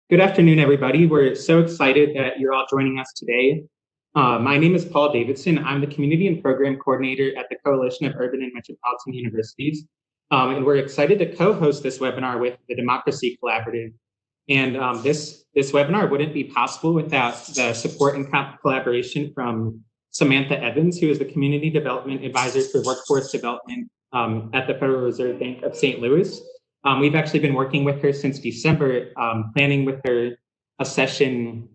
Good afternoon, everybody. We're so excited that you're all joining us today. My name is Paul Davidson. I'm the Community and Program Coordinator at the Coalition of Urban and Metropolitan Universities. And we're excited to co-host this webinar with the Democracy Collaborative. And this webinar wouldn't be possible without the support and collaboration from Samantha Evans, who is the Community Development Advisor for Workforce Development at the Federal Reserve Bank of St. Louis. We've actually been working with her since December, planning with her a sessions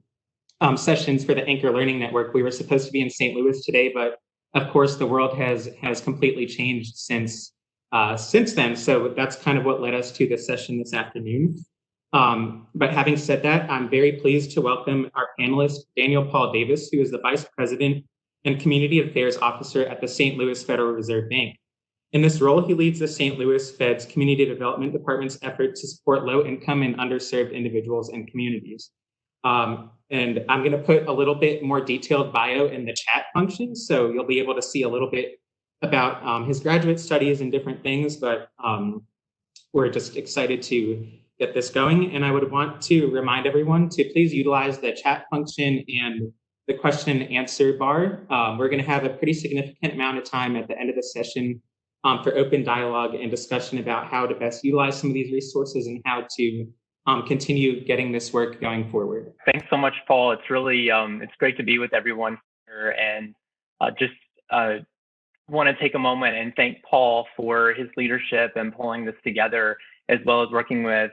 for the Anchor Learning Network. We were supposed to be in St. Louis today, but of course the world has completely changed since then. So that's kind of what led us to this session this afternoon. But having said that, I'm very pleased to welcome our panelist, Daniel Paul Davis, who is the Vice President and Community Affairs Officer at the St. Louis Federal Reserve Bank. In this role, he leads the St. Louis Fed's Community Development Department's effort to support low-income and underserved individuals and communities. And I'm going to put a little bit more detailed bio in the chat function, so you'll be able to see a little bit about his graduate studies and different things, but we're just excited to get this going. And I would want to remind everyone to please utilize the chat function and the question and answer bar. We're going to have a pretty significant amount of time at the end of the session for open dialogue and discussion about how to best utilize some of these resources and how to continue getting this work going forward. Thanks so much, Paul. It's really, it's great to be with everyone here, and just want to take a moment and thank Paul for his leadership and pulling this together, as well as working with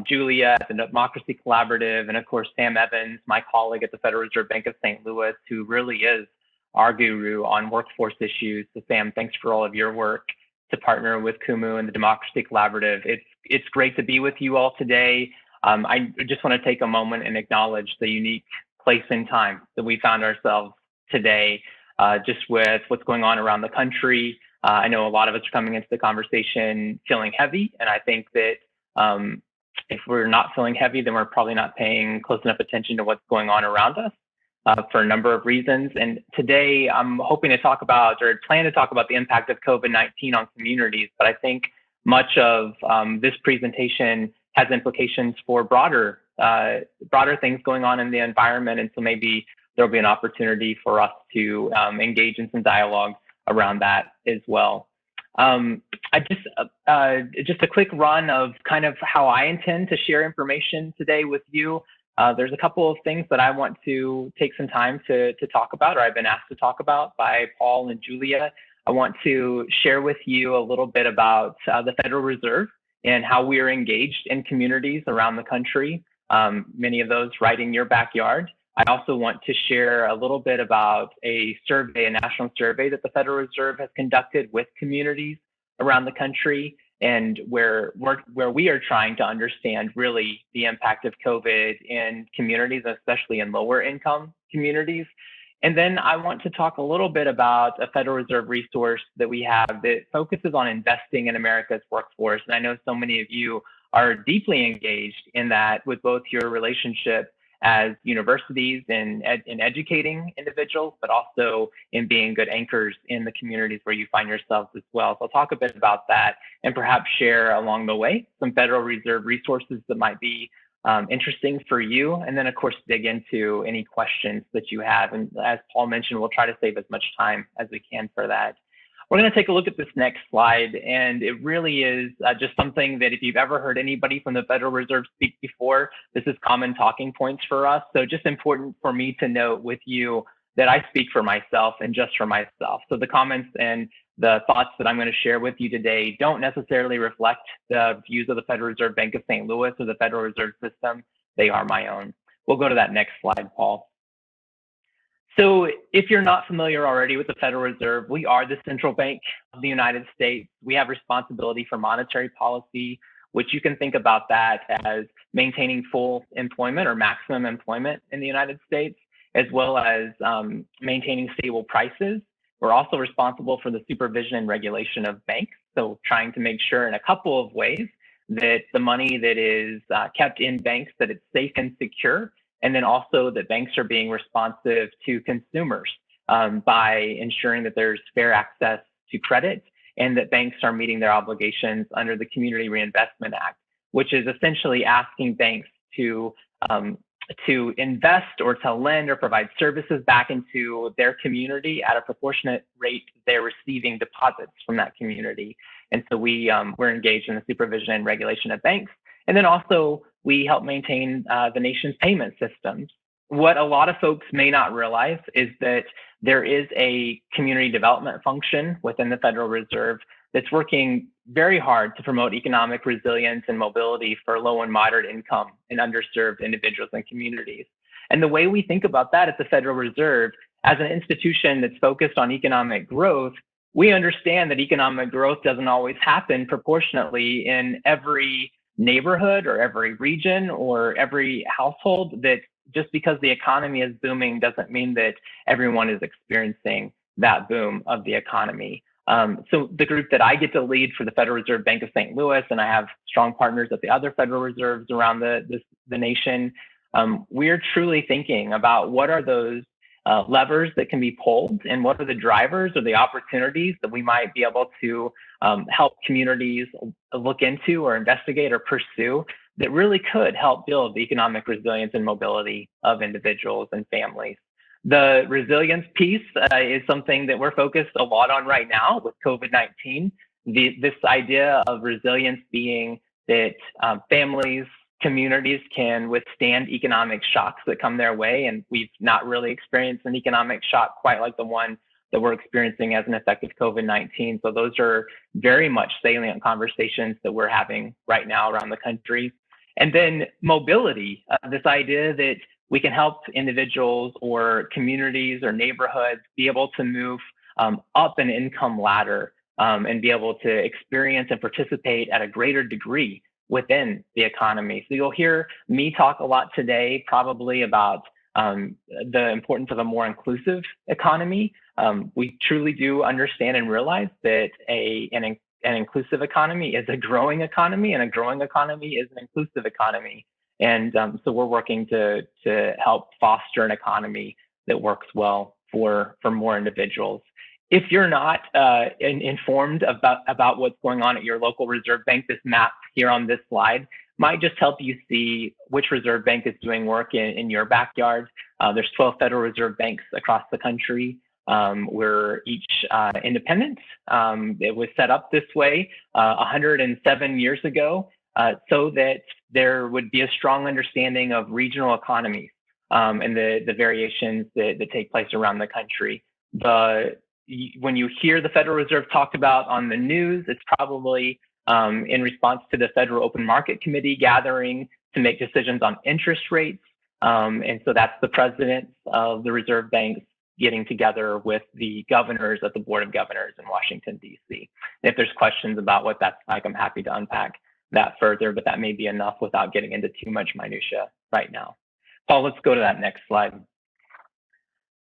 Julia at the Democracy Collaborative, and of course, Sam Evans, my colleague at the Federal Reserve Bank of St. Louis, who really is our guru on workforce issues. So Sam, thanks for all of your work to partner with CUMU and the Democracy Collaborative. It's great to be with you all today. I just want to take a moment and acknowledge the unique place and time that we found ourselves today, just with what's going on around the country. I know a lot of us are coming into the conversation feeling heavy, and I think that if we're not feeling heavy, then we're probably not paying close enough attention to what's going on around us. For a number of reasons. And today I'm hoping to talk about, or plan to talk about, the impact of COVID-19 on communities. But I think much of this presentation has implications for broader things going on in the environment. And so maybe there'll be an opportunity for us to engage in some dialogue around that as well. Just a quick run of kind of how I intend to share information today with you. There's a couple of things that I want to take some time to talk about, or I've been asked to talk about by Paul and Julia. I want to share with you a little bit about the Federal Reserve and how we are engaged in communities around the country, many of those right in your backyard. I also want to share a little bit about a survey, a national survey that the Federal Reserve has conducted with communities around the country, and where we are trying to understand really the impact of COVID in communities, especially in lower income communities. And then I want to talk a little bit about a Federal Reserve resource that we have that focuses on investing in America's workforce. And I know so many of you are deeply engaged in that, with both your relationship as universities in educating individuals, but also in being good anchors in the communities where you find yourselves as well. So I'll talk a bit about that and perhaps share along the way some Federal Reserve resources that might be interesting for you. And then of course, dig into any questions that you have. And as Paul mentioned, we'll try to save as much time as we can for that. We're going to take a look at this next slide, and it really is just something that if you've ever heard anybody from the Federal Reserve speak before, this is common talking points for us. So just important for me to note with you that I speak for myself and just for myself. So the comments and the thoughts that I'm going to share with you today don't necessarily reflect the views of the Federal Reserve Bank of St. Louis or the Federal Reserve System. They are my own. We'll go to that next slide, Paul. So if you're not familiar already with the Federal Reserve, we are the central bank of the United States. We have responsibility for monetary policy, which you can think about that as maintaining full employment or maximum employment in the United States, as well as maintaining stable prices. We're also responsible for the supervision and regulation of banks. So trying to make sure in a couple of ways that the money that is kept in banks, that it's safe and secure. And then also that banks are being responsive to consumers by ensuring that there's fair access to credit, and that banks are meeting their obligations under the Community Reinvestment Act, which is essentially asking banks to to invest or to lend or provide services back into their community at a proportionate rate they're receiving deposits from that community. And so we're engaged in the supervision and regulation of banks. And then also we help maintain the nation's payment systems. What a lot of folks may not realize is that there is a community development function within the Federal Reserve that's working very hard to promote economic resilience and mobility for low and moderate income and underserved individuals and communities. And the way we think about that at the Federal Reserve, as an institution that's focused on economic growth, we understand that economic growth doesn't always happen proportionately in every neighborhood or every region or every household. That just because the economy is booming doesn't mean that everyone is experiencing that boom of the economy. So the group that I get to lead for the Federal Reserve Bank of St. Louis, and I have strong partners at the other Federal Reserves around the nation, we're truly thinking about what are those levers that can be pulled, and what are the drivers or the opportunities that we might be able to help communities look into or investigate or pursue that really could help build the economic resilience and mobility of individuals and families. The resilience piece is something that we're focused a lot on right now with COVID-19. This idea of resilience being that families, communities can withstand economic shocks that come their way, and we've not really experienced an economic shock quite like the one that we're experiencing as an effect of COVID-19. So those are very much salient conversations that we're having right now around the country. And then mobility, this idea that we can help individuals or communities or neighborhoods be able to move up an income ladder and be able to experience and participate at a greater degree within the economy. So you'll hear me talk a lot today probably about the importance of a more inclusive economy. We truly do understand and realize that an inclusive economy is a growing economy, and a growing economy is an inclusive economy. And so we're working to help foster an economy that works well for more individuals. If you're not informed about what's going on at your local reserve bank, this map here on this slide might just help you see which reserve bank is doing work in your backyard. There's 12 Federal Reserve banks across the country. We're each independent. It was set up this way 107 years ago so that there would be a strong understanding of regional economies and the variations that take place around the country. When you hear the Federal Reserve talked about on the news, it's probably in response to the Federal Open Market Committee gathering to make decisions on interest rates. And so that's the presidents of the reserve banks getting together with the governors at the Board of Governors in Washington, D.C. If there's questions about what that's like, I'm happy to unpack that further, but that may be enough without getting into too much minutia right now. Paul, let's go to that next slide.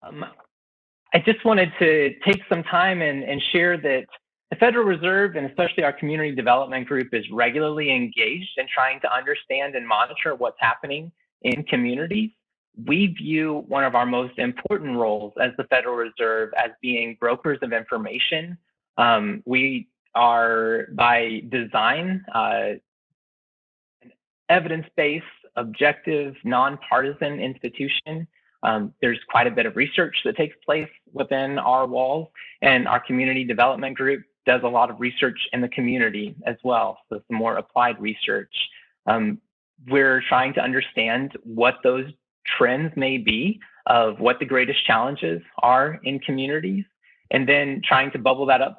I just wanted to take some time and share that the Federal Reserve, and especially our community development group, is regularly engaged in trying to understand and monitor what's happening in communities. We view one of our most important roles as the Federal Reserve as being brokers of information. We are by design an evidence-based, objective, nonpartisan institution. There's quite a bit of research that takes place within our walls, and our community development group does a lot of research in the community as well, so some more applied research. We're trying to understand what those trends may be of what the greatest challenges are in communities, and then trying to bubble that up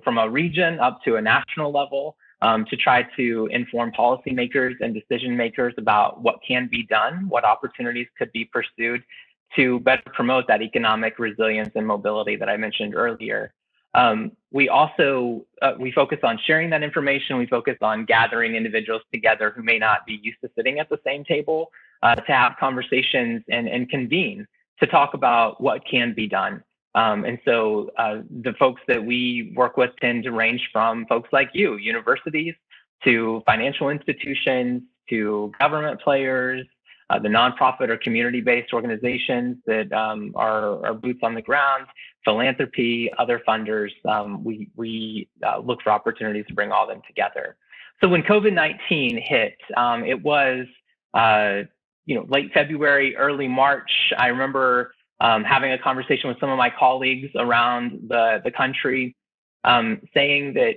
from a region up to a national level to try to inform policymakers and decision makers about what can be done, what opportunities could be pursued to better promote that economic resilience and mobility that I mentioned earlier. We also, we focus on sharing that information. We focus on gathering individuals together who may not be used to sitting at the same table to have conversations and convene to talk about what can be done. And so the folks that we work with tend to range from folks like you, universities, to financial institutions, to government players, the nonprofit or community-based organizations that are boots on the ground, philanthropy, other funders. We look for opportunities to bring all of them together. So when COVID-19 hit, it was late February, early March, I remember having a conversation with some of my colleagues around the country, saying that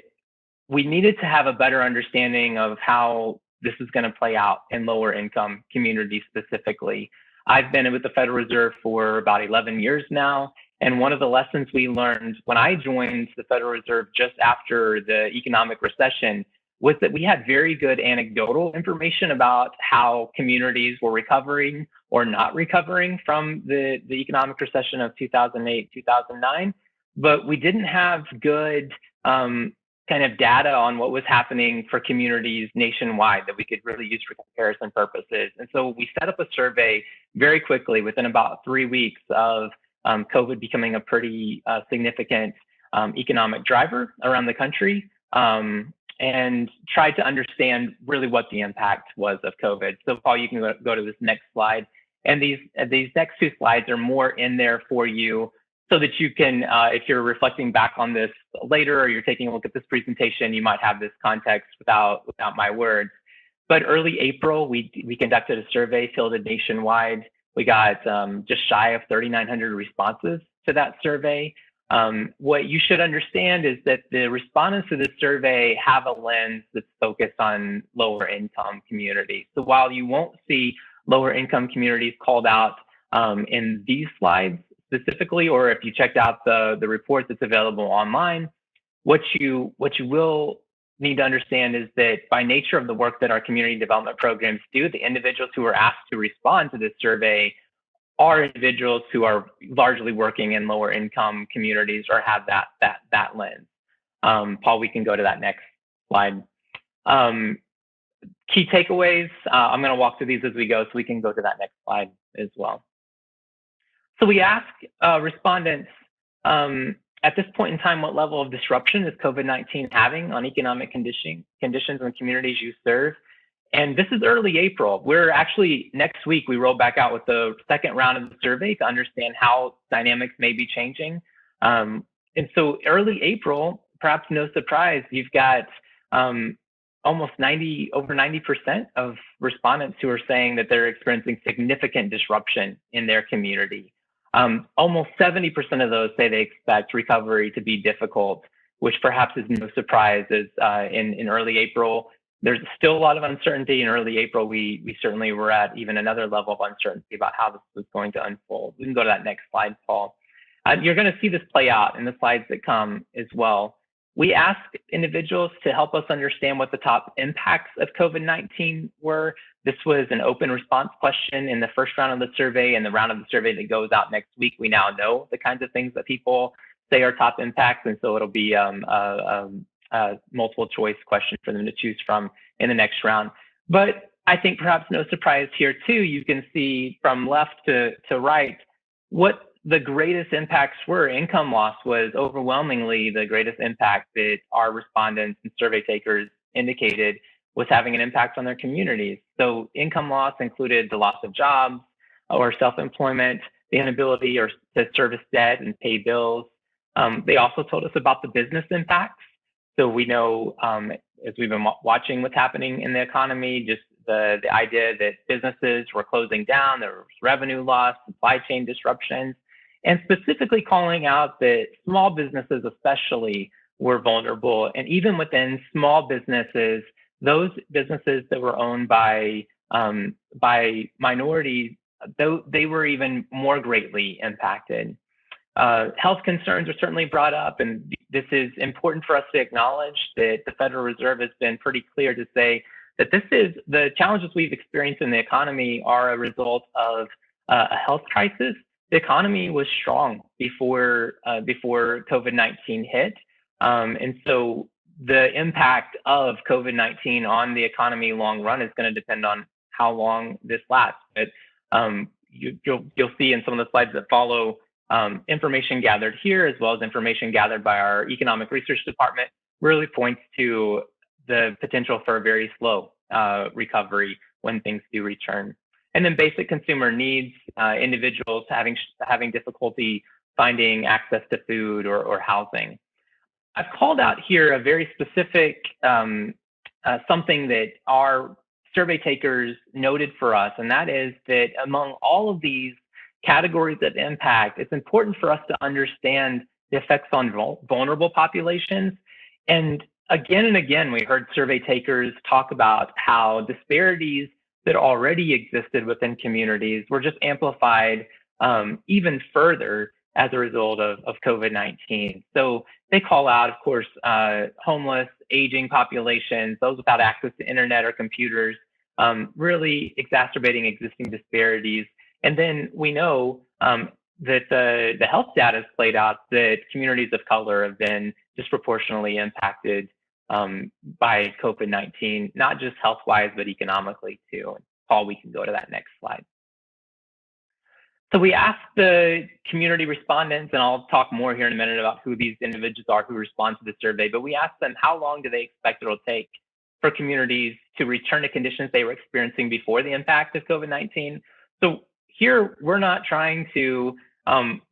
we needed to have a better understanding of how this is going to play out in lower income communities specifically. I've been with the Federal Reserve for about 11 years now. And one of the lessons we learned when I joined the Federal Reserve just after the economic recession was that we had very good anecdotal information about how communities were recovering or not recovering from the economic recession of 2008, 2009, but we didn't have good kind of data on what was happening for communities nationwide that we could really use for comparison purposes. And so we set up a survey very quickly within about 3 weeks of COVID becoming a pretty significant economic driver around the country, and tried to understand really what the impact was of COVID. So Paul, you can go to this next slide. And these next two slides are more in there for you so that you can, if you're reflecting back on this later or you're taking a look at this presentation, you might have this context without my words. But early April, we conducted a survey fielded nationwide. We got just shy of 3,900 responses to that survey. What you should understand is that the respondents to this survey have a lens that's focused on lower income communities. So while you won't see lower income communities called out in these slides specifically, or if you checked out the report that's available online, what you will need to understand is that by nature of the work that our community development programs do, the individuals who are asked to respond to this survey are individuals who are largely working in lower income communities or have that lens. Paul, we can go to that next slide. Key takeaways, I'm going to walk through these as we go, so we can go to that next slide as well. So we ask respondents, at this point in time, what level of disruption is COVID-19 having on economic conditions in communities you serve? And this is early April. We're actually, next week, we roll back out with the second round of the survey to understand how dynamics may be changing. And so early April, perhaps no surprise, you've got over 90% of respondents who are saying that they're experiencing significant disruption in their community. Almost 70% of those say they expect recovery to be difficult, which perhaps is no surprise, as in early April, there's still a lot of uncertainty. In early April, we certainly were at even another level of uncertainty about how this was going to unfold. We can go to that next slide, Paul. You're going to see this play out in the slides that come as well. We asked individuals to help us understand what the top impacts of COVID-19 were. This was an open response question in the first round of the survey, and the round of the survey that goes out next week. We now know the kinds of things that people say are top impacts, and so it'll be a multiple choice question for them to choose from in the next round. But I think perhaps no surprise here too, you can see from left to right what the greatest impacts were. Income loss was overwhelmingly the greatest impact that our respondents and survey takers indicated was having an impact on their communities. So income loss included the loss of jobs or self-employment, the inability to service debt and pay bills. They also told us about the business impacts. So we know, as we've been watching what's happening in the economy, just the idea that businesses were closing down, there was revenue loss, supply chain disruptions, and specifically calling out that small businesses especially were vulnerable. And even within small businesses, those businesses that were owned by minorities, they were even more greatly impacted. Health concerns are certainly brought up, and this is important for us to acknowledge that the Federal Reserve has been pretty clear to say that the challenges we've experienced in the economy are a result of a health crisis. The economy was strong before COVID-19 hit, and so the impact of COVID-19 on the economy long run is going to depend on how long this lasts. But you'll see in some of the slides that follow, information gathered here, as well as information gathered by our economic research department, really points to the potential for a very slow recovery when things do return. And then basic consumer needs, individuals having difficulty finding access to food or housing. I've called out here a very specific something that our survey takers noted for us, and that is that among all of these categories of impact, it's important for us to understand the effects on vulnerable populations. And again, we heard survey takers talk about how disparities that already existed within communities were just amplified even further as a result of COVID-19. So they call out, of course, homeless, aging populations, those without access to internet or computers, really exacerbating existing disparities. And then we know that the health data has played out that communities of color have been disproportionately impacted by COVID-19, not just health-wise, but economically too. And Paul, we can go to that next slide. So we asked the community respondents, and I'll talk more here in a minute about who these individuals are who respond to the survey, but we asked them how long do they expect it'll take for communities to return to conditions they were experiencing before the impact of COVID-19. So here, we're not trying to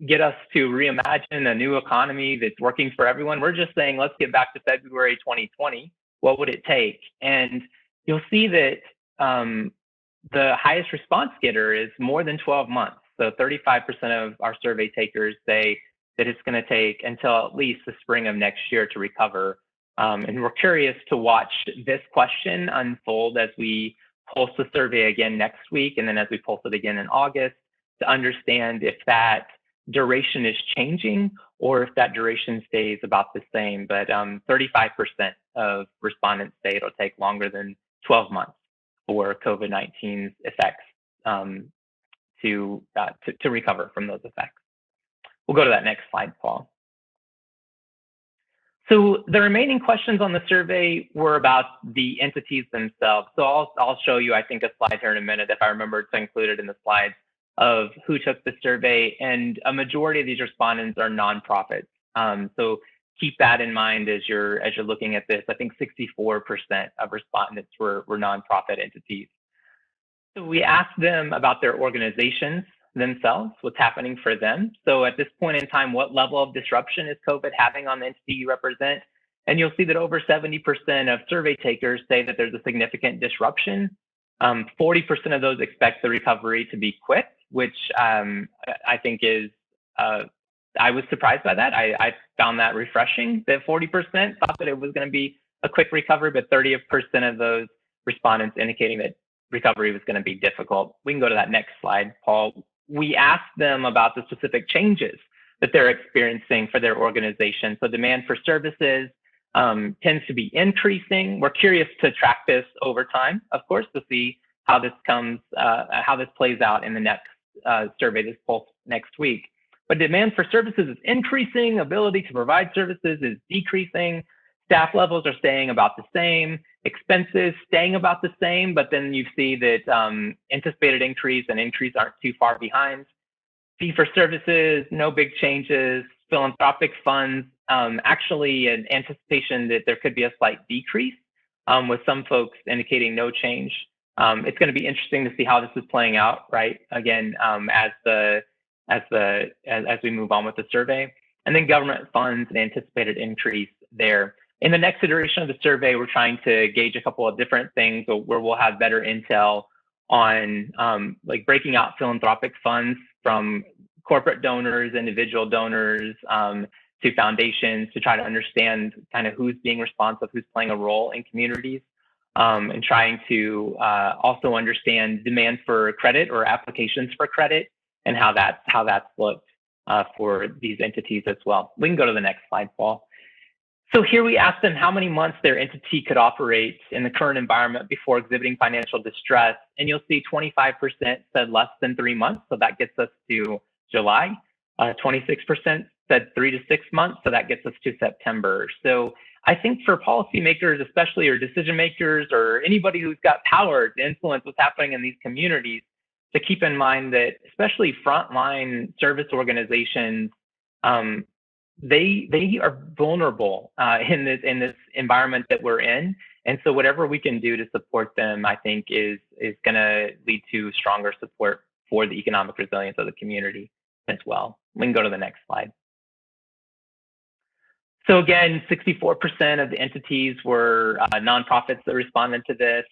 get us to reimagine a new economy that's working for everyone. We're just saying, let's get back to February 2020. What would it take? And you'll see that the highest response getter is more than 12 months. So 35% of our survey takers say that it's going to take until at least the spring of next year to recover. And we're curious to watch this question unfold as we pulse the survey again next week, and then as we pulse it again in August, to understand if that duration is changing or if that duration stays about the same. But 35% of respondents say it'll take longer than 12 months for COVID-19's effects to recover from those effects. We'll go to that next slide, Paul. So the remaining questions on the survey were about the entities themselves. So I'll show you, I think, a slide here in a minute, if I remember to include it in the slides, of who took the survey. And a majority of these respondents are nonprofits. So keep that in mind as you're looking at this. I think 64% of respondents were nonprofit entities. So we asked them about their organizations themselves, what's happening for them. So at this point in time, what level of disruption is COVID having on the entity you represent? And you'll see that over 70% of survey takers say that there's a significant disruption. 40% of those expect the recovery to be quick, which I think is, I was surprised by that. I found that refreshing that 40% thought that it was going to be a quick recovery, but 30% of those respondents indicating that recovery was going to be difficult. We can go to that next slide, Paul. We asked them about the specific changes that they're experiencing for their organization. So demand for services tends to be increasing. We're curious to track this over time, of course, to see how this plays out in the next survey, this pulse next week. But demand for services is increasing, ability to provide services is decreasing, staff levels are staying about the same, expenses staying about the same, but then you see that anticipated increase and increase aren't too far behind. Fee for services, no big changes. Philanthropic funds, actually an anticipation that there could be a slight decrease, with some folks indicating no change. It's going to be interesting to see how this is playing out, right? Again, as we move on with the survey, and then government funds and anticipated increase there. In the next iteration of the survey, we're trying to gauge a couple of different things where we'll have better intel on like breaking out philanthropic funds from corporate donors, individual donors, to foundations, to try to understand kind of who's being responsive, who's playing a role in communities, and trying to also understand demand for credit or applications for credit and how that's looked for these entities as well. We can go to the next slide, Paul. So here we asked them how many months their entity could operate in the current environment before exhibiting financial distress. And you'll see 25% said less than 3 months. So that gets us to July. 26% said 3 to 6 months. So that gets us to September. So I think for policymakers, especially, or decision makers, or anybody who's got power to influence what's happening in these communities, to keep in mind that especially frontline service organizations, they are vulnerable in this environment that we're in, and so whatever we can do to support them, I think, is going to lead to stronger support for the economic resilience of the community as well. We can go to the next slide. So again, 64% of the entities were nonprofits that responded to this.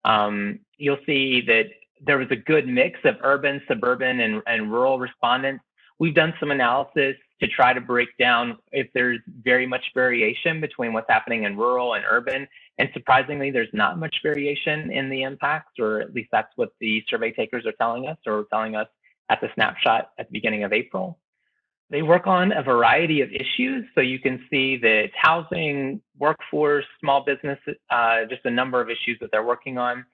you'll see that there was a good mix of urban, suburban, and rural respondents. We've done some analysis to try to break down if there's very much variation between what's happening in rural and urban. And surprisingly, there's not much variation in the impacts, or at least that's what the survey takers are telling us, or telling us at the snapshot at the beginning of April. They work on a variety of issues. So you can see that housing, workforce, small business, just a number of issues that they're working on.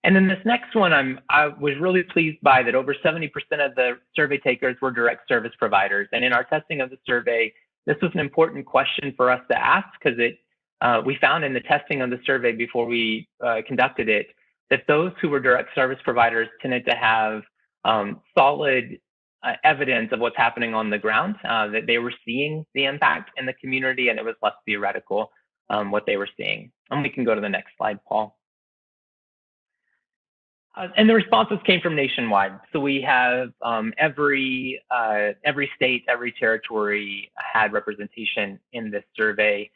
And then this next one, I was really pleased by that over 70% of the survey takers were direct service providers. And in our testing of the survey, this was an important question for us to ask, because we found in the testing of the survey before we conducted it, that those who were direct service providers tended to have solid evidence of what's happening on the ground, that they were seeing the impact in the community, and it was less theoretical what they were seeing. And we can go to the next slide, Paul. And the responses came from nationwide. So we have every state, every territory had representation in this survey.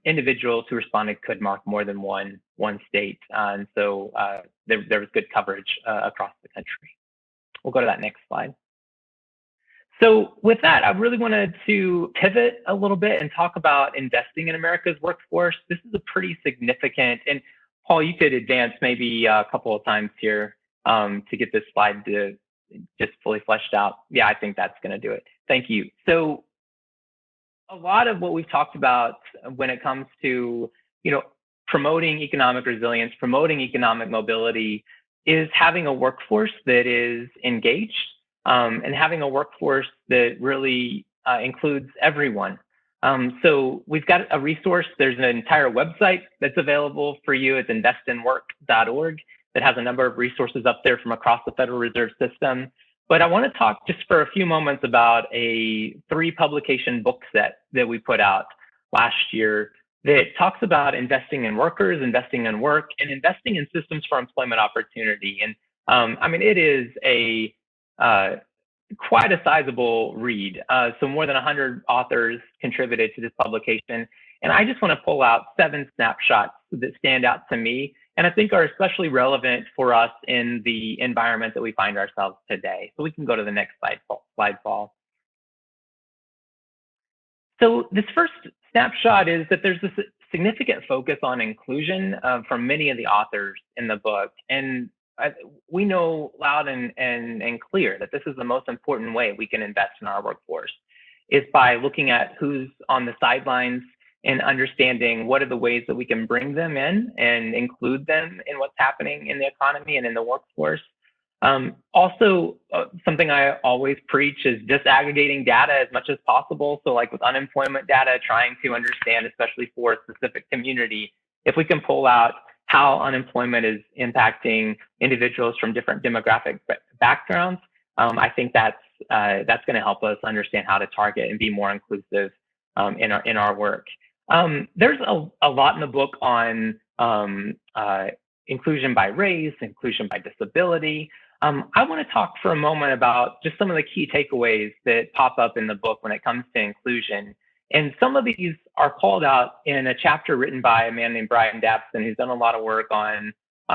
Individuals who responded could mark more than one state. And so there was good coverage across the country. We'll go to that next slide. So with that, I really wanted to pivot a little bit and talk about investing in America's workforce. This is a pretty significant, and Paul, you could advance maybe a couple of times here to get this slide to just fully fleshed out. Yeah, I think that's going to do it. Thank you. So a lot of what we've talked about when it comes to, promoting economic resilience, promoting economic mobility, is having a workforce that is engaged and having a workforce that really includes everyone. So we've got a resource. There's an entire website that's available for you. It's investinwork.org that has a number of resources up there from across the Federal Reserve System. But I want to talk just for a few moments about a 3-publication book set that we put out last year that talks about investing in workers, investing in work, and investing in systems for employment opportunity. And it is a quite a sizable read. So more than 100 authors contributed to this publication. And I just want to pull out 7 snapshots that stand out to me, and I think are especially relevant for us in the environment that we find ourselves today. So we can go to the next slide, Paul. So this first snapshot is that there's this significant focus on inclusion from many of the authors in the book. And we know loud and clear that this is the most important way we can invest in our workforce, is by looking at who's on the sidelines and understanding what are the ways that we can bring them in and include them in what's happening in the economy and in the workforce. Also, something I always preach is disaggregating data as much as possible. So like with unemployment data, trying to understand, especially for a specific community, if we can pull out how unemployment is impacting individuals from different demographic backgrounds, I think that's going to help us understand how to target and be more inclusive in our work. There's a lot in the book on inclusion by race, inclusion by disability. I want to talk for a moment about just some of the key takeaways that pop up in the book when it comes to inclusion. And some of these are called out in a chapter written by a man named Brian Dabson, who's done a lot of work on,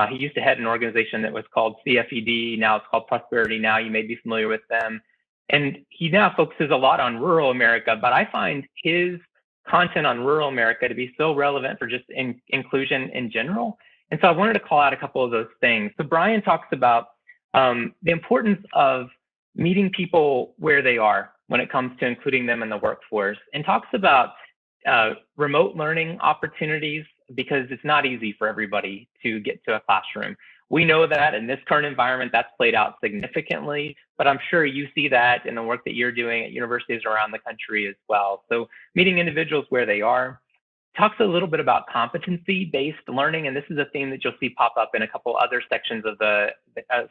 he used to head an organization that was called CFED. Now it's called Prosperity Now. You may be familiar with them. And he now focuses a lot on rural America, but I find his content on rural America to be so relevant for just inclusion in general. And so I wanted to call out a couple of those things. So Brian talks about the importance of meeting people where they are when it comes to including them in the workforce, and talks about remote learning opportunities, because it's not easy for everybody to get to a classroom. We know that in this current environment, that's played out significantly, but I'm sure you see that in the work that you're doing at universities around the country as well. So meeting individuals where they are. Talks a little bit about competency-based learning, and this is a theme that you'll see pop up in a couple other sections of the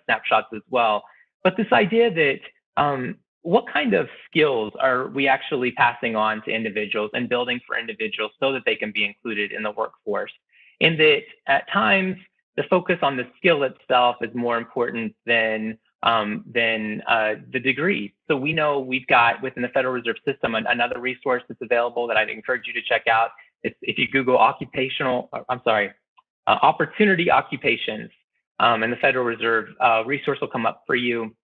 snapshots as well. But this idea that what kind of skills are we actually passing on to individuals and building for individuals so that they can be included in the workforce? And that at times, the focus on the skill itself is more important than the degree. So we know we've got within the Federal Reserve System another resource that's available that I'd encourage you to check out. If you Google opportunity occupations, and the Federal Reserve resource will come up for you.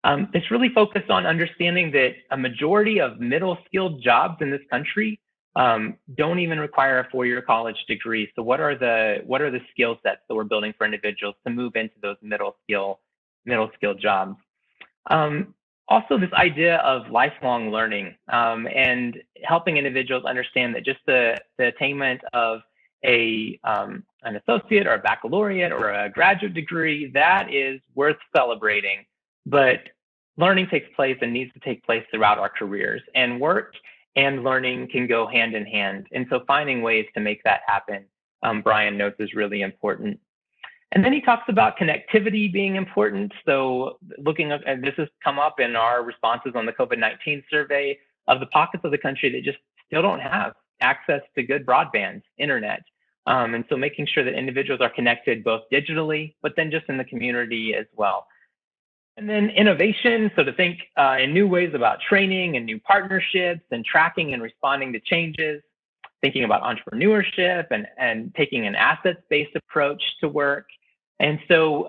It's really focused on understanding that a majority of middle skilled jobs in this country don't even require a four-year college degree. So what are the skill sets that we're building for individuals to move into those middle skill jobs? Also, this idea of lifelong learning and helping individuals understand that just the attainment of an associate or a baccalaureate or a graduate degree, that is worth celebrating. But learning takes place and needs to take place throughout our careers, and work and learning can go hand in hand. And so finding ways to make that happen, Brian notes, is really important. And then he talks about connectivity being important. So looking at, and this has come up in our responses on the COVID-19 survey, of the pockets of the country that just still don't have access to good broadband internet. And so making sure that individuals are connected both digitally, but then just in the community as well. And then innovation, so to think in new ways about training and new partnerships and tracking and responding to changes, thinking about entrepreneurship and taking an assets-based approach to work. And so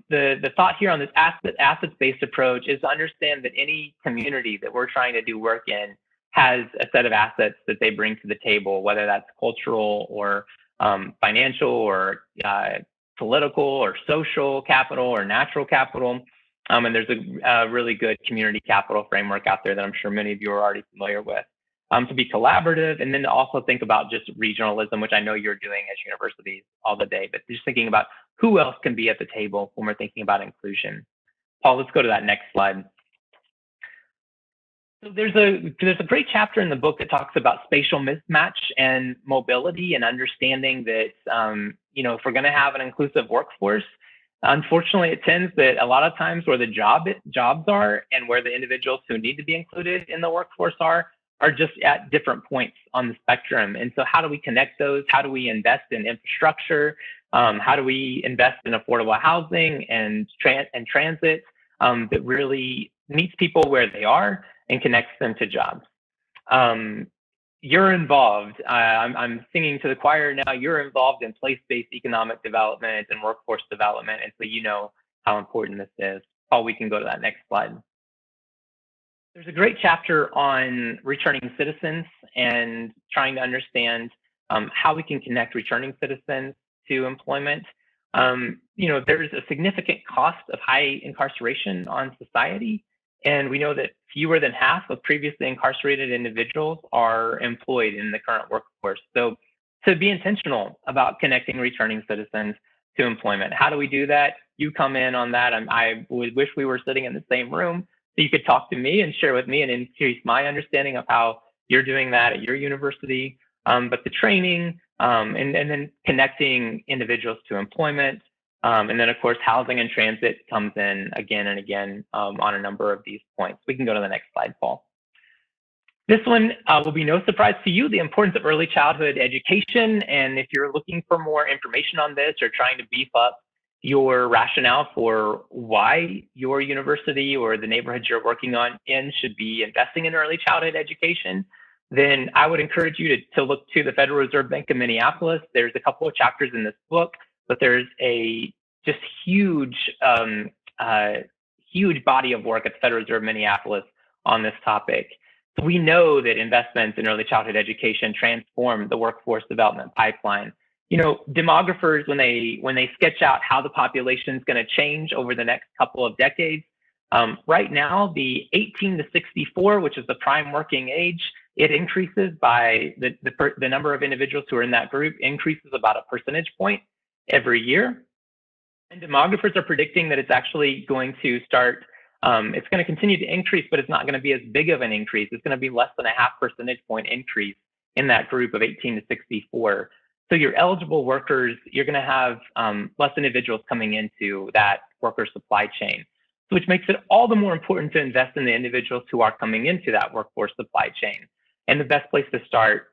the thought here on this assets-based approach is to understand that any community that we're trying to do work in has a set of assets that they bring to the table, whether that's cultural or financial or political or social capital or natural capital. And there's a really good community capital framework out there that I'm sure many of you are already familiar with. To be collaborative, and then to also think about just regionalism, which I know you're doing as universities all the day, but just thinking about who else can be at the table when we're thinking about inclusion. Paul, let's go to that next slide. So there's a great chapter in the book that talks about spatial mismatch and mobility, and understanding that if we're going to have an inclusive workforce, unfortunately, it tends that a lot of times where the jobs are and where the individuals who need to be included in the workforce are just at different points on the spectrum. And so how do we connect those? How do we invest in infrastructure? How do we invest in affordable housing and transit that really meets people where they are and connects them to jobs? You're involved. I'm singing to the choir now. You're involved in place-based economic development and workforce development. And so you know how important this is. Paul, we can go to that next slide. There's a great chapter on returning citizens and trying to understand how we can connect returning citizens to employment. There's a significant cost of high incarceration on society. And we know that fewer than half of previously incarcerated individuals are employed in the current workforce. So to be intentional about connecting returning citizens to employment. How do we do that? You come in on that. I would wish we were sitting in the same room so you could talk to me and share with me and increase my understanding of how you're doing that at your university. But the training and then connecting individuals to employment. And then, of course, housing and transit comes in again and again on a number of these points. We can go to the next slide, Paul. This one will be no surprise to you, the importance of early childhood education. And if you're looking for more information on this or trying to beef up your rationale for why your university or the neighborhoods you're working in should be investing in early childhood education, then I would encourage you to look to the Federal Reserve Bank of Minneapolis. There's a couple of chapters in this book, but there's a just huge body of work at the Federal Reserve Minneapolis on this topic. So we know that investments in early childhood education transform the workforce development pipeline. Demographers, when they sketch out how the population is going to change over the next couple of decades, right now, the 18 to 64, which is the prime working age, it increases by the number of individuals who are in that group increases about a percentage point every year. And demographers are predicting that it's actually going to start, it's going to continue to increase, but it's not going to be as big of an increase. It's going to be less than a half percentage point increase in that group of 18 to 64. So your eligible workers, you're going to have less individuals coming into that worker supply chain, which makes it all the more important to invest in the individuals who are coming into that workforce supply chain. And the best place to start,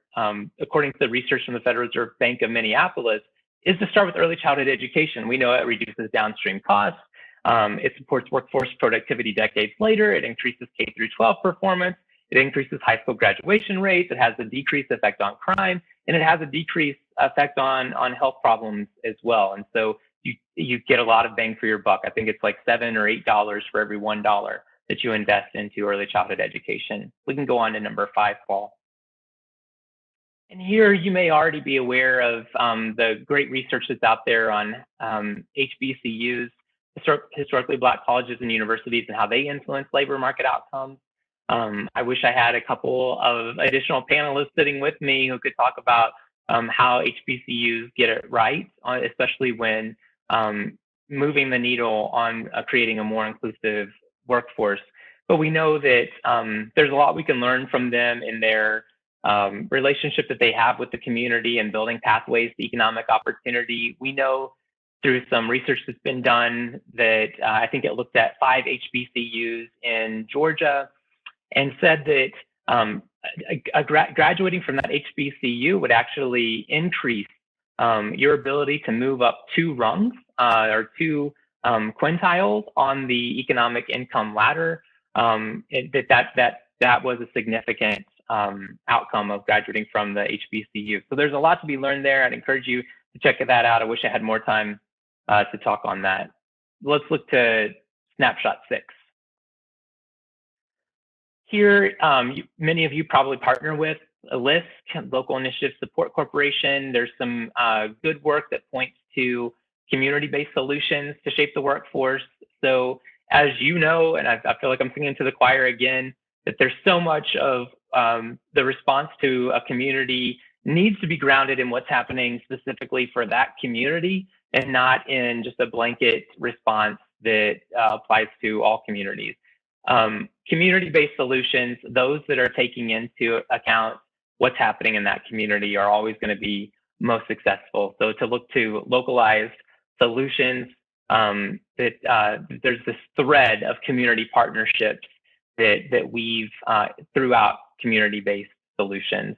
according to the research from the Federal Reserve Bank of Minneapolis, is to start with early childhood education. We know it reduces downstream costs. It supports workforce productivity decades later. It increases K through 12 performance. It increases high school graduation rates. It has a decreased effect on crime, and it has a decreased effect on health problems as well. And so you get a lot of bang for your buck. I think it's like $7 or $8 for every $1 that you invest into early childhood education. We can go on to number 5, Paul. And here you may already be aware of the great research that's out there on HBCUs, historically Black colleges and universities, and how they influence labor market outcomes. I wish I had a couple of additional panelists sitting with me who could talk about how HBCUs get it right, especially when moving the needle on creating a more inclusive workforce. But we know that there's a lot we can learn from them in their relationship that they have with the community and building pathways to economic opportunity. We know through some research that's been done that I think it looked at 5 HBCUs in Georgia and said that graduating from that HBCU would actually increase your ability to move up 2 rungs or 2 quintiles on the economic income ladder. That was a significant outcome of graduating from the HBCU. So there's a lot to be learned there. I'd encourage you to check that out. I wish I had more time to talk on that. Let's look to snapshot 6. Here, many of you probably partner with a LISC, Local Initiative Support Corporation. There's some good work that points to community-based solutions to shape the workforce. So as you know, and I feel like I'm singing to the choir again, that there's so much of the response to a community needs to be grounded in what's happening specifically for that community and not in just a blanket response that applies to all communities. Community-based solutions, those that are taking into account what's happening in that community, are always going to be most successful. So to look to localized solutions, there's this thread of community partnerships that weave throughout community-based solutions.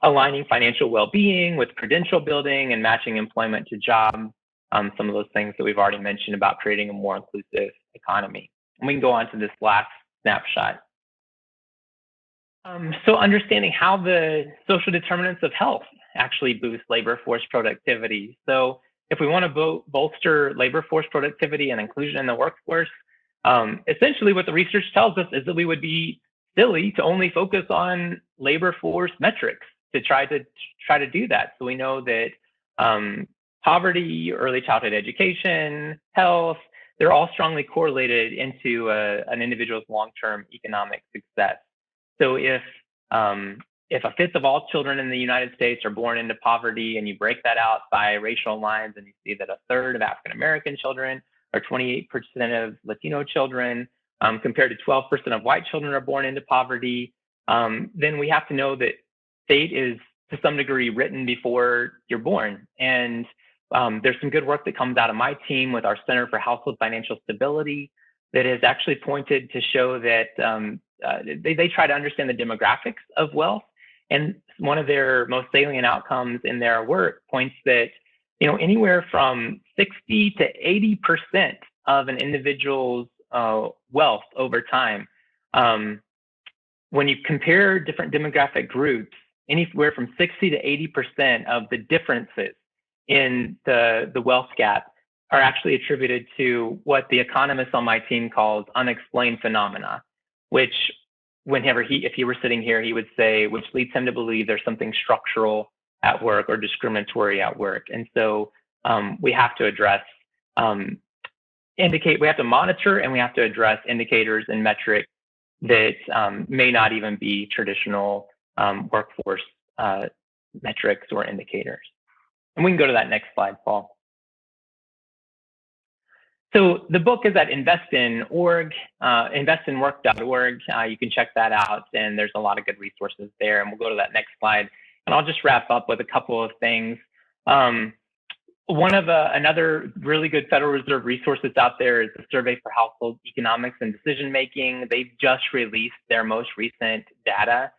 Aligning financial well-being with credential building and matching employment to job, some of those things that we've already mentioned about creating a more inclusive economy. And we can go on to this last snapshot. So understanding how the social determinants of health actually boost labor force productivity. So if we want to bolster labor force productivity and inclusion in the workforce, essentially what the research tells us is that we would be silly to only focus on labor force metrics to try to do that. So we know that poverty, early childhood education, health, they're all strongly correlated into an individual's long-term economic success. So if 1/5 of all children in the United States are born into poverty, and you break that out by racial lines, and you see that 1/3 of African-American children or 28% of Latino children, compared to 12% of white children are born into poverty, then we have to know that fate is to some degree written before you're born. And there's some good work that comes out of my team with our Center for Household Financial Stability that has actually pointed to show that they try to understand the demographics of wealth. And one of their most salient outcomes in their work points that, anywhere from 60 to 80% of an individual's wealth over time, when you compare different demographic groups, anywhere from 60 to 80% of the differences in the wealth gap are actually attributed to what the economist on my team calls unexplained phenomena, which if he were sitting here, he would say, which leads him to believe there's something structural at work or discriminatory at work. And so we have to address, we have to monitor, and we have to address indicators and metrics that may not even be traditional workforce metrics or indicators. And we can go to that next slide, Paul. So the book is at investinwork.org. You can check that out, and there's a lot of good resources there. And we'll go to that next slide. And I'll just wrap up with a couple of things. Another really good Federal Reserve resource that's out there is the Survey for Household Economics and Decision Making. They've just released their most recent data.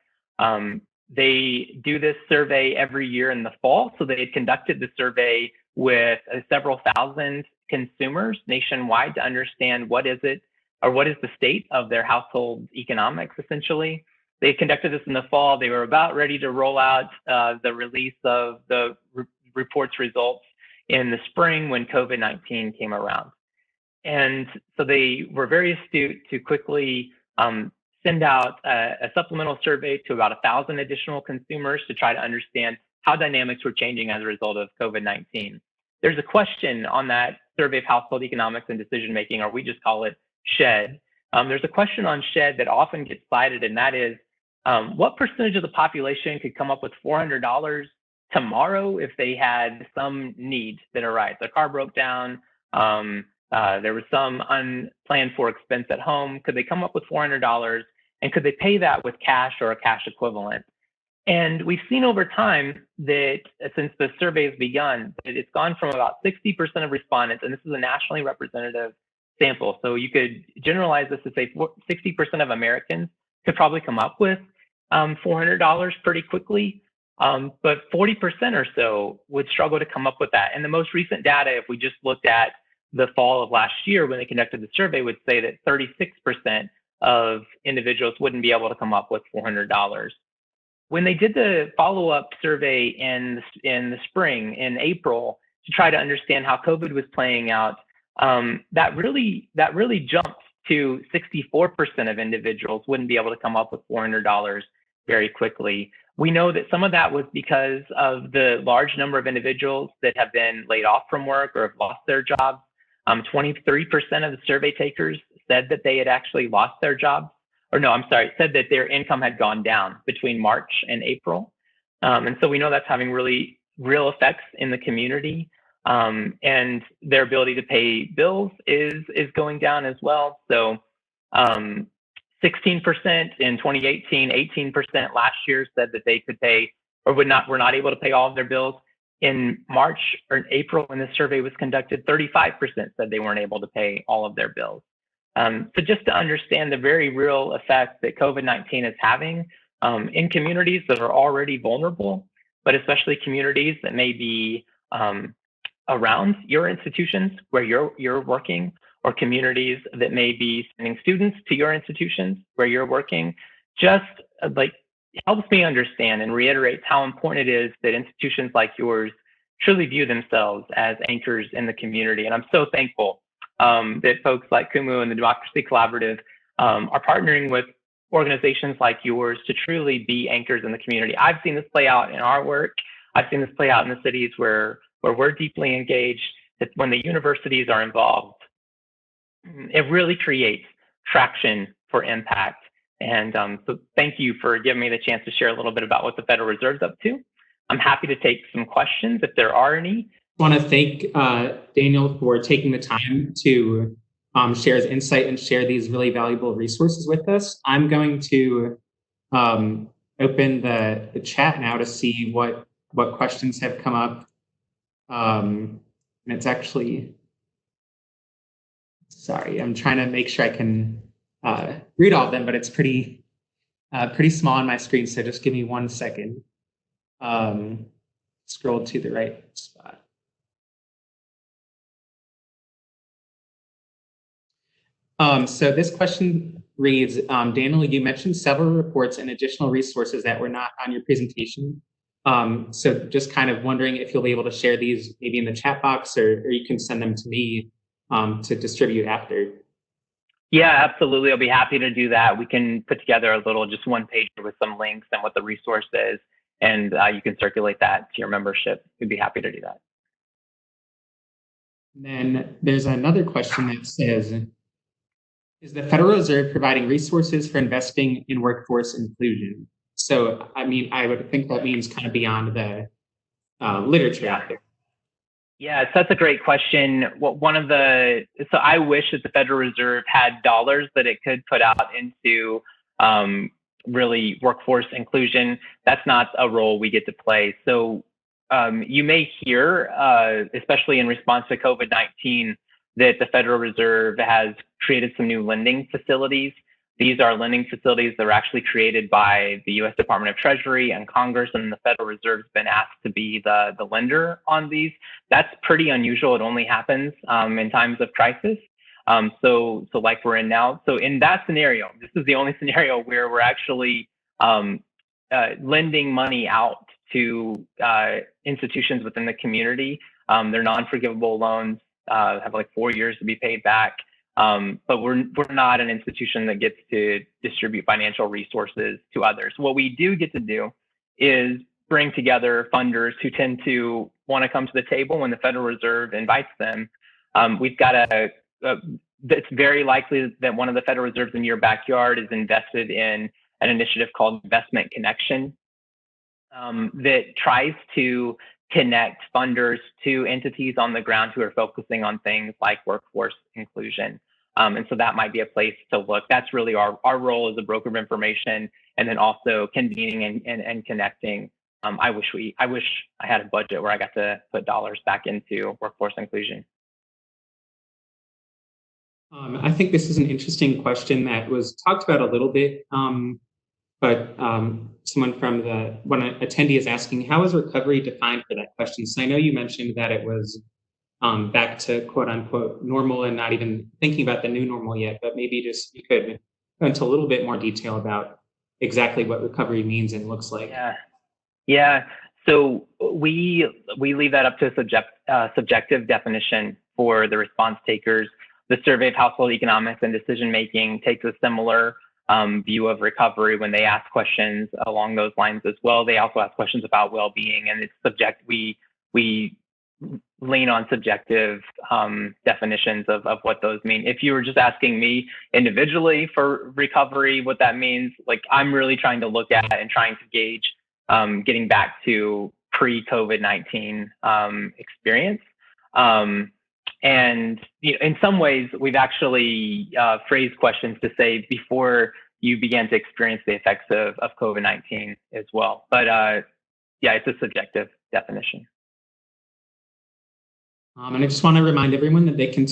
They do this survey every year in the fall. So they conducted the survey with several thousand consumers nationwide to understand what is it or what is the state of their household economics, essentially. They conducted this in the fall. They were about ready to roll out the release of the report's results in the spring when COVID-19 came around. And so they were very astute to quickly send out a supplemental survey to about 1,000 additional consumers to try to understand how dynamics were changing as a result of COVID-19. There's a question on that survey of household economics and decision-making, or we just call it SHED. There's a question on SHED that often gets cited, and that is, what percentage of the population could come up with $400 tomorrow if they had some need that arose? Their car broke down, there was some unplanned for expense at home. Could they come up with $400, and could they pay that with cash or a cash equivalent? And we've seen over time that since the survey has begun, that it's gone from about 60% of respondents, and this is a nationally representative sample. So you could generalize this to say 60% of Americans could probably come up with $400 pretty quickly, but 40% or so would struggle to come up with that. And the most recent data, if we just looked at the fall of last year when they conducted the survey, would say that 36% of individuals wouldn't be able to come up with $400. When they did the follow-up survey in the spring, in April, to try to understand how COVID was playing out, that really jumped to 64% of individuals wouldn't be able to come up with $400 very quickly. We know that some of that was because of the large number of individuals that have been laid off from work or have lost their jobs. 23% of the survey takers said that they had actually lost their jobs. Or no, I'm sorry, said that their income had gone down between March and April. And so we know that's having really real effects in the community. And their ability to pay bills is going down as well. So 16% in 2018, 18% last year said that they could pay or were not able to pay all of their bills. In March or April, when the survey was conducted, 35% said they weren't able to pay all of their bills. So just to understand the very real effect that COVID-19 is having in communities that are already vulnerable, but especially communities that may be around your institutions where you're working, or communities that may be sending students to your institutions where you're working, just like helps me understand and reiterates how important it is that institutions like yours truly view themselves as anchors in the community. And I'm so thankful that folks like CUMU and the Democracy Collaborative are partnering with organizations like yours to truly be anchors in the community. I've seen this play out in our work. I've seen this play out in the cities where we're deeply engaged, that when the universities are involved, it really creates traction for impact. And so thank you for giving me the chance to share a little bit about what the Federal Reserve's up to. I'm happy to take some questions if there are any. I want to thank Daniel for taking the time to share his insight and share these really valuable resources with us. I'm going to open the chat now to see what questions have come up. And it's actually, sorry, I'm trying to make sure I can read all of them, but it's pretty small on my screen, so just give me 1 second. Scroll to the right spot. So this question reads, Daniel, you mentioned several reports and additional resources that were not on your presentation. So just kind of wondering if you'll be able to share these maybe in the chat box, or you can send them to me to distribute after. Yeah, absolutely. I'll be happy to do that. We can put together a little, just one page with some links and what the resource is, and you can circulate that to your membership. We'd be happy to do that. And then there's another question that says, is the Federal Reserve providing resources for investing in workforce inclusion? So, I mean, I would think that means kind of beyond the literature out there. Yeah, so that's a great question. So I wish that the Federal Reserve had dollars that it could put out into really workforce inclusion. That's not a role we get to play. So you may hear, especially in response to COVID-19, that the Federal Reserve has created some new lending facilities. These are lending facilities that are actually created by the U.S. Department of Treasury and Congress, and the Federal Reserve's been asked to be the lender on these. That's pretty unusual. It only happens in times of crisis. So like we're in now. So in that scenario, this is the only scenario where we're actually lending money out to institutions within the community. They're non-forgivable loans, have like 4 years to be paid back. But we're not an institution that gets to distribute financial resources to others. What we do get to do is bring together funders who tend to want to come to the table when the Federal Reserve invites them. We've got it's very likely that one of the Federal Reserves in your backyard is invested in an initiative called Investment Connection that tries to connect funders to entities on the ground who are focusing on things like workforce inclusion. And so that might be a place to look. That's really our role as a broker of information, and then also convening and connecting. I wish I had a budget where I got to put dollars back into workforce inclusion. I think this is an interesting question that was talked about a little bit, but someone from one attendee is asking, how is recovery defined for that question? So I know you mentioned that it was back to quote unquote normal and not even thinking about the new normal yet, but maybe just you could go into a little bit more detail about exactly what recovery means and looks like. Yeah. So we leave that up to a subjective definition for the response takers. The Survey of Household Economics and Decision Making takes a similar view of recovery when they ask questions along those lines as well. They also ask questions about well-being, and it's we lean on subjective definitions of what those mean. If you were just asking me individually for recovery, what that means, like I'm really trying to look at and trying to gauge getting back to pre-COVID-19 experience. And in some ways, we've actually phrased questions to say before you began to experience the effects of COVID-19 as well. But yeah, it's a subjective definition. And I just want to remind everyone that they can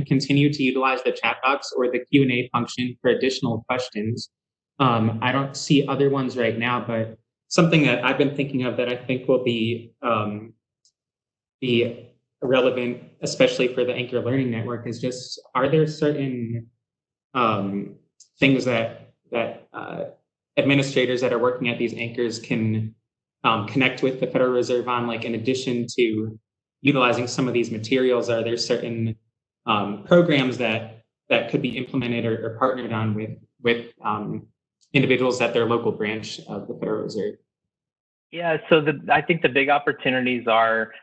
continue to utilize the chat box or the Q&A function for additional questions. I don't see other ones right now, but something that I've been thinking of that I think will be relevant, especially for the Anchor Learning Network, is just, are there certain things that administrators that are working at these anchors can connect with the Federal Reserve on, like in addition to utilizing some of these materials? Are there certain programs that could be implemented or partnered on with individuals at their local branch of the Federal Reserve? Yeah, so I think the big opportunities are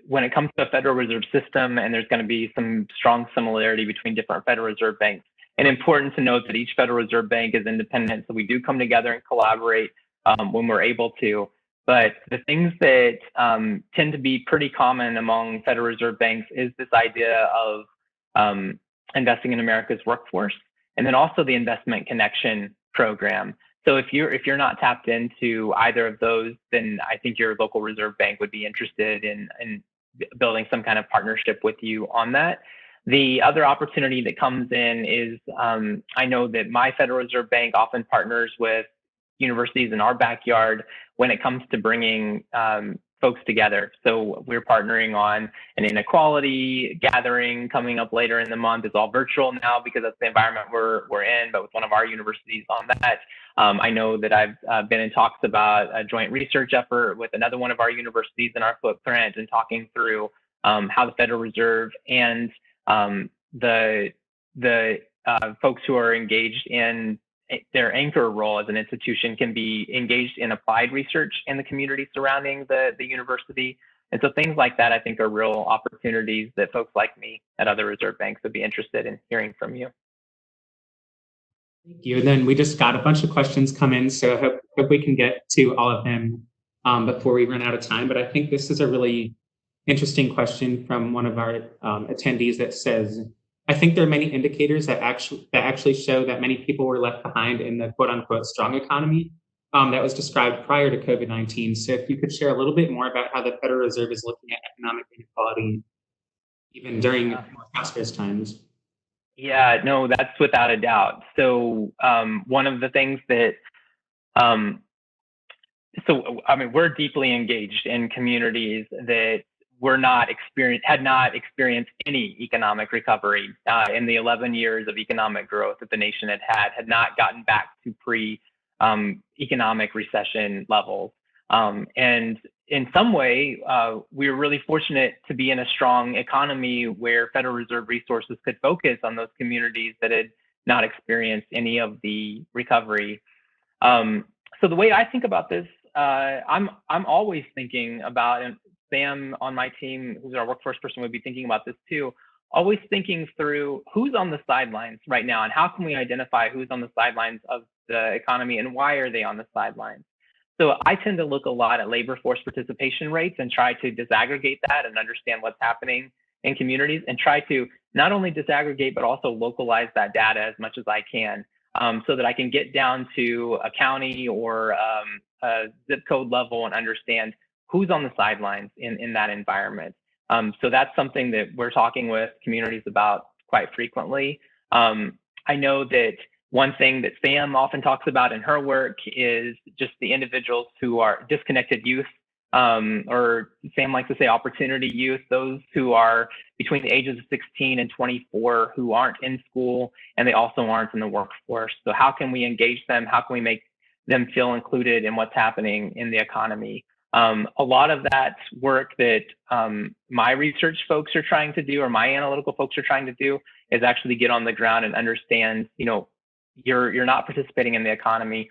when it comes to the Federal Reserve System, and there's going to be some strong similarity between different Federal Reserve banks. And important to note that each Federal Reserve Bank is independent, so we do come together and collaborate when we're able to. But the things that tend to be pretty common among Federal Reserve banks is this idea of investing in America's workforce, and then also the Investment Connection program. So if you're not tapped into either of those, then I think your local reserve bank would be interested in building some kind of partnership with you on that. The other opportunity that comes in is I know that my Federal Reserve Bank often partners with universities in our backyard when it comes to bringing folks together. So we're partnering on an inequality gathering coming up later in the month. It's all virtual now because that's the environment we're in, but with one of our universities on that. I know that I've been in talks about a joint research effort with another one of our universities in our footprint, and talking through how the Federal Reserve and the folks who are engaged in their anchor role as an institution can be engaged in applied research in the community surrounding the university. And so things like that, I think, are real opportunities that folks like me at other reserve banks would be interested in hearing from you. Thank you. And then we just got a bunch of questions come in, so I hope we can get to all of them before we run out of time. But I think this is a really interesting question from one of our attendees that says, I think there are many indicators that actually show that many people were left behind in the quote unquote strong economy that was described prior to COVID-19. So if you could share a little bit more about how the Federal Reserve is looking at economic inequality even during more prosperous times. Yeah, no, that's without a doubt. So one of the things that, we're deeply engaged in communities that had not experienced any economic recovery in the 11 years of economic growth that the nation had not gotten back to pre-economic recession levels. And in some way, we were really fortunate to be in a strong economy where Federal Reserve resources could focus on those communities that had not experienced any of the recovery. So the way I think about this, I'm always thinking about, and Sam on my team, who's our workforce person, would be thinking about this too, always thinking through who's on the sidelines right now and how can we identify who's on the sidelines of the economy and why are they on the sidelines. So I tend to look a lot at labor force participation rates and try to disaggregate that and understand what's happening in communities and try to not only disaggregate, but also localize that data as much as I can, so that I can get down to a county or a zip code level and understand who's on the sidelines in that environment. So that's something that we're talking with communities about quite frequently. I know that one thing that Sam often talks about in her work is just the individuals who are disconnected youth, or Sam likes to say opportunity youth, those who are between the ages of 16 and 24 who aren't in school and they also aren't in the workforce. So how can we engage them? How can we make them feel included in what's happening in the economy? A lot of that work that my research folks are trying to do, or my analytical folks are trying to do, is actually get on the ground and understand, you're not participating in the economy,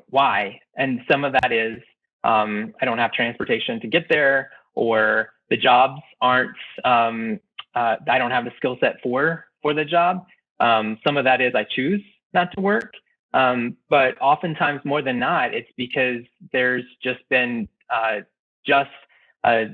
why? And some of that is, I don't have transportation to get there, or the jobs aren't, I don't have the skill set for the job. Some of that is I choose not to work. But oftentimes, more than not, it's because there's just been just a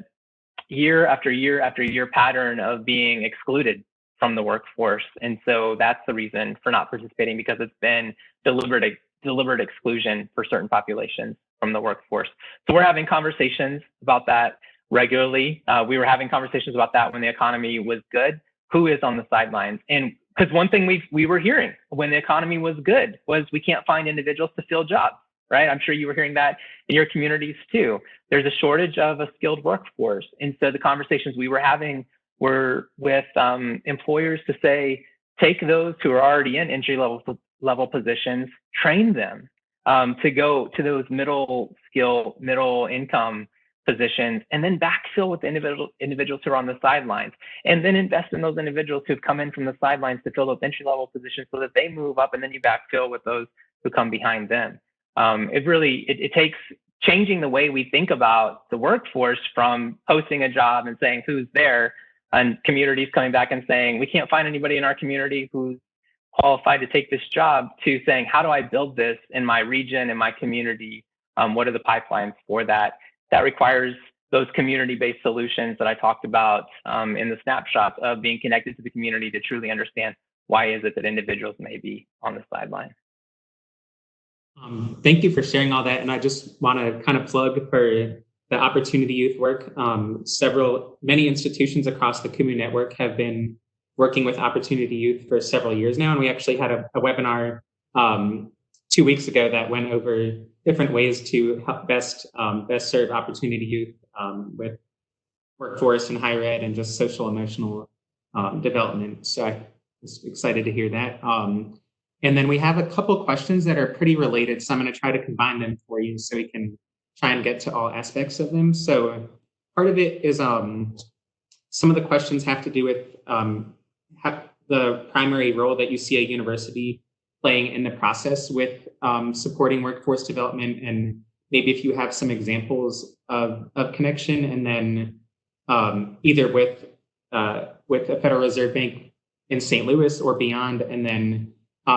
year after year after year pattern of being excluded from the workforce. And so that's the reason for not participating, because it's been deliberate exclusion for certain populations from the workforce. So we're having conversations about that regularly. We were having conversations about that when the economy was good. Who is on the sidelines? And because one thing we were hearing when the economy was good was we can't find individuals to fill jobs, right? I'm sure you were hearing that in your communities too. There's a shortage of a skilled workforce. And so the conversations we were having were with employers to say, take those who are already in entry level positions, train them to go to those middle income positions, and then backfill with the individuals who are on the sidelines, and then invest in those individuals who've come in from the sidelines to fill those entry level positions so that they move up, and then you backfill with those who come behind them. It takes changing the way we think about the workforce from posting a job and saying who's there, and communities coming back and saying we can't find anybody in our community who's qualified to take this job, to saying how do I build this in my region, in my community? What are the pipelines for that? That requires those community-based solutions that I talked about in the snapshots of being connected to the community to truly understand why is it that individuals may be on the sideline. Thank you for sharing all that. And I just want to kind of plug for the Opportunity Youth work. Many institutions across the CUMU network have been working with Opportunity Youth for several years now. And we actually had a webinar 2 weeks ago that went over different ways to help best serve Opportunity Youth with workforce and higher ed and just social emotional development. So I was excited to hear that. And then we have a couple questions that are pretty related. So I'm going to try to combine them for you so we can try and get to all aspects of them. So part of it is some of the questions have to do with the primary role that you see a university playing in the process with supporting workforce development, and maybe if you have some examples of connection, and then either with the Federal Reserve Bank in St. Louis or beyond, and then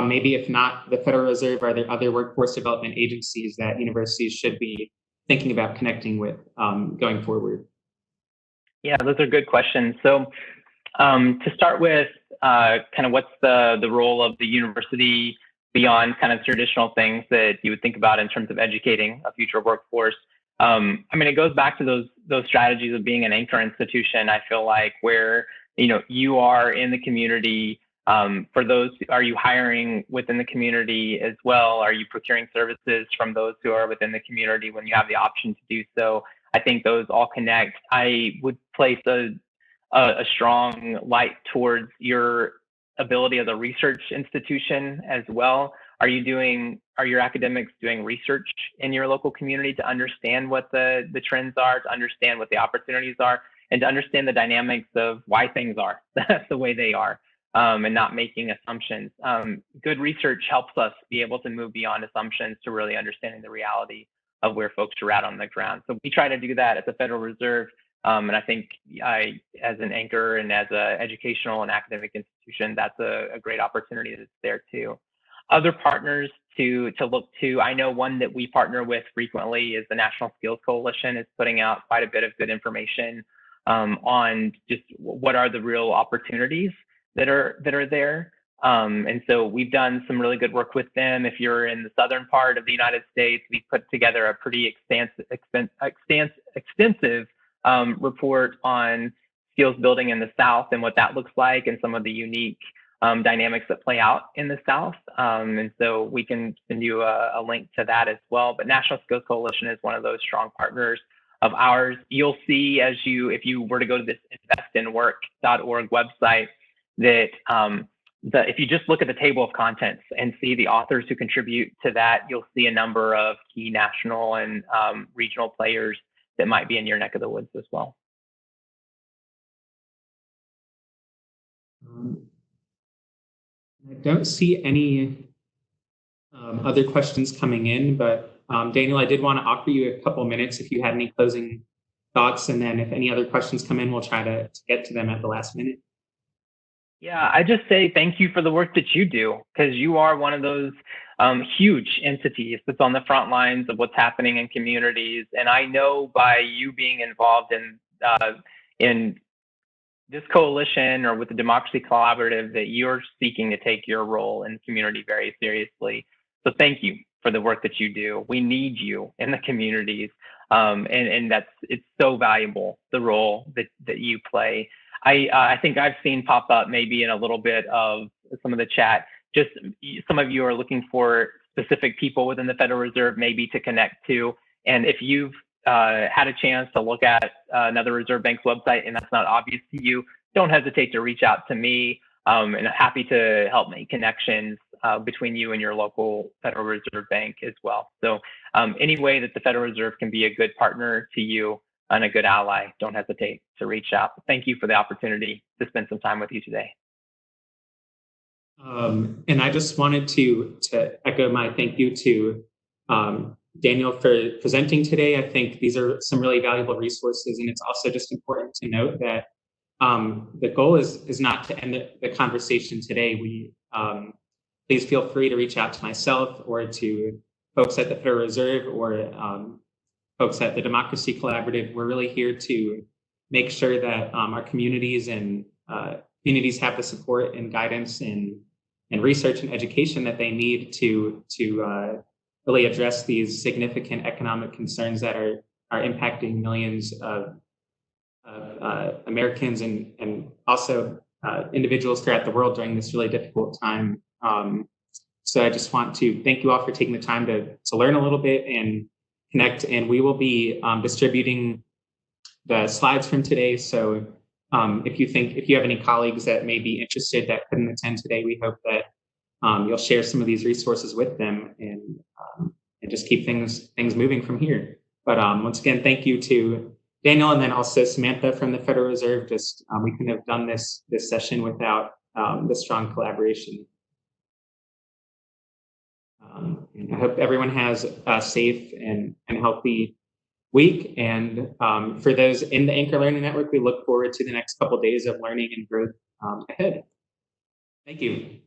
maybe if not the Federal Reserve, are there other workforce development agencies that universities should be thinking about connecting with going forward? Yeah, those are good questions. So to start with, kind of what's the role of the university beyond kind of traditional things that you would think about in terms of educating a future workforce? It goes back to those strategies of being an anchor institution. I feel like where you are in the community. For those, are you hiring within the community as well? Are you procuring services from those who are within the community when you have the option to do so? I think those all connect. I would place a strong light towards your ability as a research institution as well. Are your academics doing research in your local community to understand what the trends are, to understand what the opportunities are, and to understand the dynamics of why things are the way they are, and not making assumptions? Good research helps us be able to move beyond assumptions to really understanding the reality of where folks are at on the ground. So we try to do that at the Federal Reserve. And I think as an anchor and as an educational and academic institution, that's a great opportunity that's there too. Other partners to look to, I know one that we partner with frequently is the National Skills Coalition. Is putting out quite a bit of good information on just what are the real opportunities that are there. And so we've done some really good work with them. If you're in the southern part of the United States, we put together a pretty extensive report on skills building in the South and what that looks like, and some of the unique dynamics that play out in the South. And so we can send you a link to that as well. But National Skills Coalition is one of those strong partners of ours. You'll see if you were to go to this investinwork.org website, that if you just look at the table of contents and see the authors who contribute to that, you'll see a number of key national and regional players that might be in your neck of the woods as well. I don't see any other questions coming in, but Daniel, I did want to offer you a couple minutes if you had any closing thoughts, and then if any other questions come in, we'll try to get to them at the last minute. Yeah, I just say thank you for the work that you do, because you are one of those huge entities that's on the front lines of what's happening in communities. And I know by you being involved in this coalition or with the Democracy Collaborative that you're seeking to take your role in the community very seriously. So thank you for the work that you do. We need you in the communities, and it's so valuable, the role that you play. I think I've seen pop up maybe in a little bit of some of the chat, just some of you are looking for specific people within the Federal Reserve maybe to connect to. And if you've had a chance to look at another Reserve Bank's website and that's not obvious to you, don't hesitate to reach out to me, and I'm happy to help make connections between you and your local Federal Reserve Bank as well. So any way that the Federal Reserve can be a good partner to you and a good ally, don't hesitate to reach out. Thank you for the opportunity to spend some time with you today. And I just wanted to echo my thank you to Daniel for presenting today. I think these are some really valuable resources, and it's also just important to note that the goal is not to end the conversation today. Please feel free to reach out to myself or to folks at the Federal Reserve or folks at the Democracy Collaborative. We're really here to make sure that our communities and communities have the support and guidance and research and education that they need to really address these significant economic concerns that are impacting millions of Americans and also individuals throughout the world during this really difficult time. So I just want to thank you all for taking the time to learn a little bit and connect. And we will be distributing the slides from today. So if you have any colleagues that may be interested that couldn't attend today, we hope that you'll share some of these resources with them and just keep things moving from here. But once again, thank you to Daniel and then also Samantha from the Federal Reserve. Just we couldn't have done this session without the strong collaboration. And I hope everyone has a safe and healthy week. And for those in the Anchor Learning Network, we look forward to the next couple of days of learning and growth ahead. Thank you.